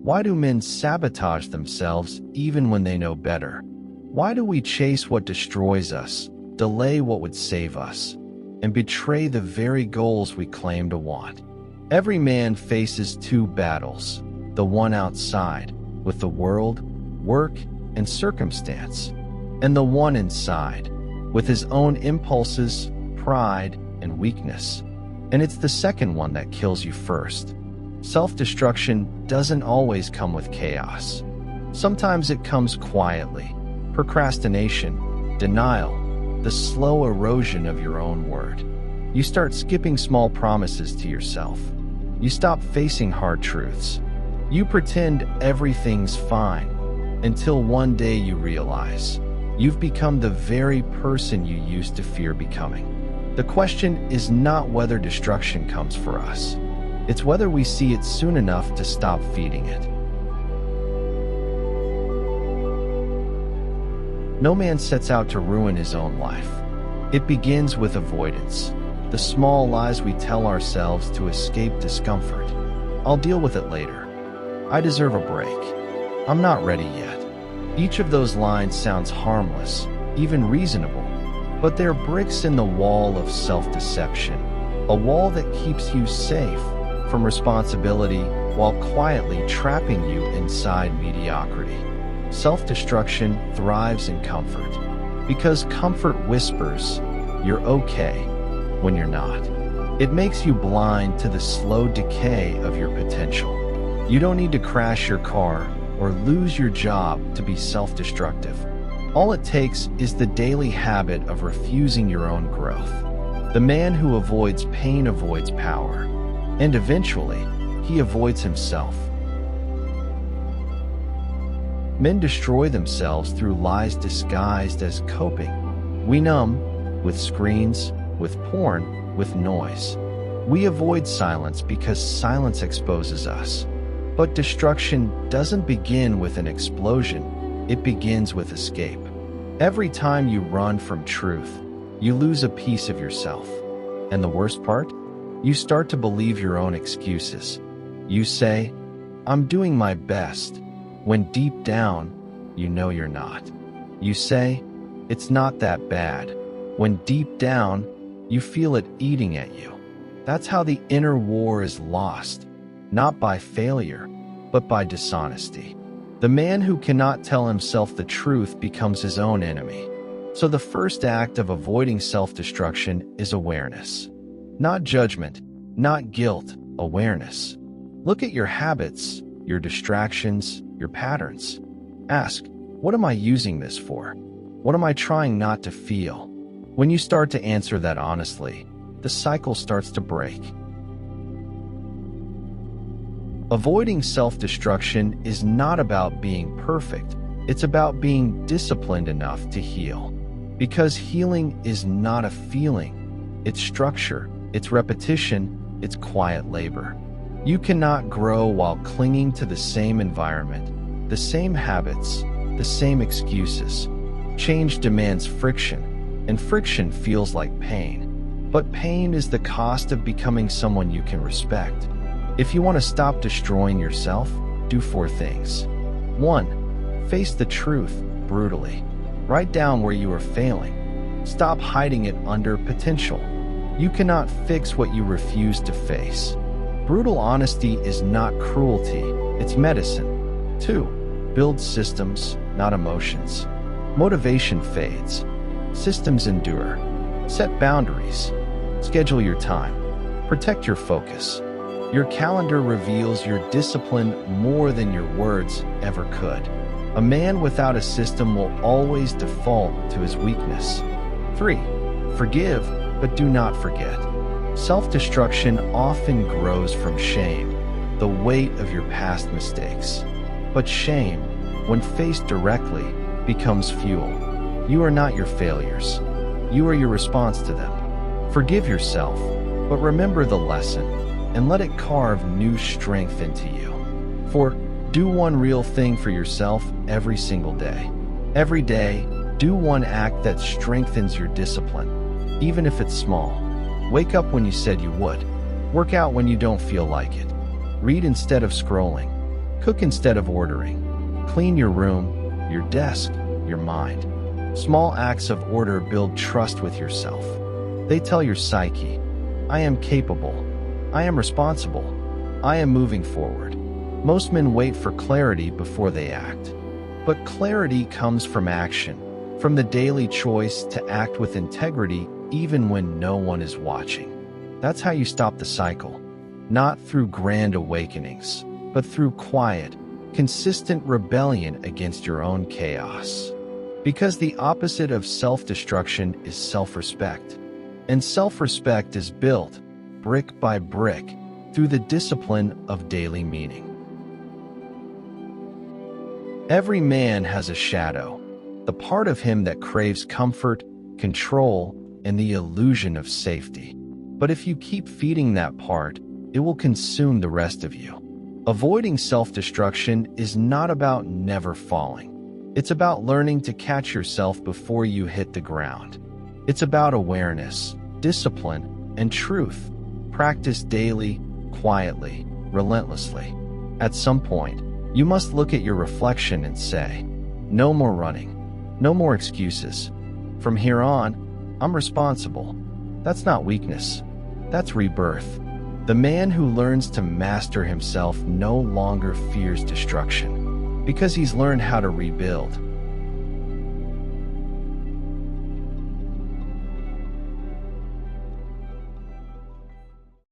Why do men sabotage themselves even when they know better? Why do we chase what destroys us, delay what would save us, and betray the very goals we claim to want? Every man faces two battles, the one outside, with the world, work, and circumstance, and the one inside, with his own impulses, pride, and weakness. And it's the second one that kills you first. Self-destruction doesn't always come with chaos. Sometimes it comes quietly. Procrastination, denial, the slow erosion of your own word. You start skipping small promises to yourself. You stop facing hard truths. You pretend everything's fine until one day you realize you've become the very person you used to fear becoming. The question is not whether destruction comes for us. It's whether we see it soon enough to stop feeding it. No man sets out to ruin his own life. It begins with avoidance, the small lies we tell ourselves to escape discomfort. I'll deal with it later. I deserve a break. I'm not ready yet. Each of those lines sounds harmless, even reasonable, but they're bricks in the wall of self-deception, a wall that keeps you safe from responsibility while quietly trapping you inside mediocrity. Self-destruction thrives in comfort, because comfort whispers, "You're okay," when you're not. It makes you blind to the slow decay of your potential. You don't need to crash your car or lose your job to be self-destructive. All it takes is the daily habit of refusing your own growth. The man who avoids pain avoids power, and eventually, he avoids himself. Men destroy themselves through lies disguised as coping. We numb with screens, with porn, with noise. We avoid silence because silence exposes us. But destruction doesn't begin with an explosion, it begins with escape. Every time you run from truth, you lose a piece of yourself. And the worst part? You start to believe your own excuses. You say, "I'm doing my best," when deep down, you know you're not. You say, "It's not that bad," when deep down, you feel it eating at you. That's how the inner war is lost, not by failure, but by dishonesty. The man who cannot tell himself the truth becomes his own enemy. So the first act of avoiding self-destruction is awareness. Not judgment, not guilt, awareness. Look at your habits, your distractions, your patterns. Ask, what am I using this for? What am I trying not to feel? When you start to answer that honestly, the cycle starts to break. Avoiding self-destruction is not about being perfect. It's about being disciplined enough to heal. Because healing is not a feeling. It's structure, it's repetition, it's quiet labor. You cannot grow while clinging to the same environment, the same habits, the same excuses. Change demands friction, and friction feels like pain. But pain is the cost of becoming someone you can respect. If you want to stop destroying yourself, do 4 things. 1. Face the truth brutally. Write down where you are failing. Stop hiding it under potential. You cannot fix what you refuse to face. Brutal honesty is not cruelty, it's medicine. 2. Build systems, not emotions. Motivation fades. Systems endure. Set boundaries. Schedule your time. Protect your focus. Your calendar reveals your discipline more than your words ever could. A man without a system will always default to his weakness. 3. Forgive, but do not forget. Self-destruction often grows from shame, the weight of your past mistakes. But shame, when faced directly, becomes fuel. You are not your failures. You are your response to them. Forgive yourself, but remember the lesson, and let it carve new strength into you. 4. Do one real thing for yourself every single day. Every day, do one act that strengthens your discipline, even if it's small. Wake up when you said you would. Work out when you don't feel like it. Read instead of scrolling. Cook instead of ordering. Clean your room, your desk, your mind. Small acts of order build trust with yourself. They tell your psyche, I am capable. I am responsible. I am moving forward. Most men wait for clarity before they act. But clarity comes from action, from the daily choice to act with integrity even when no one is watching. That's how you stop the cycle. Not through grand awakenings, but through quiet, consistent rebellion against your own chaos. Because the opposite of self-destruction is self-respect. And self-respect is built, brick by brick, through the discipline of daily meaning. Every man has a shadow, the part of him that craves comfort, control, and the illusion of safety. But if you keep feeding that part, it will consume the rest of you. Avoiding self-destruction is not about never falling. It's about learning to catch yourself before you hit the ground. It's about awareness, discipline, and truth, practiced daily, quietly, relentlessly. At some point, you must look at your reflection and say, no more running, no more excuses. From here on, I'm responsible. That's not weakness. That's rebirth. The man who learns to master himself no longer fears destruction, because he's learned how to rebuild.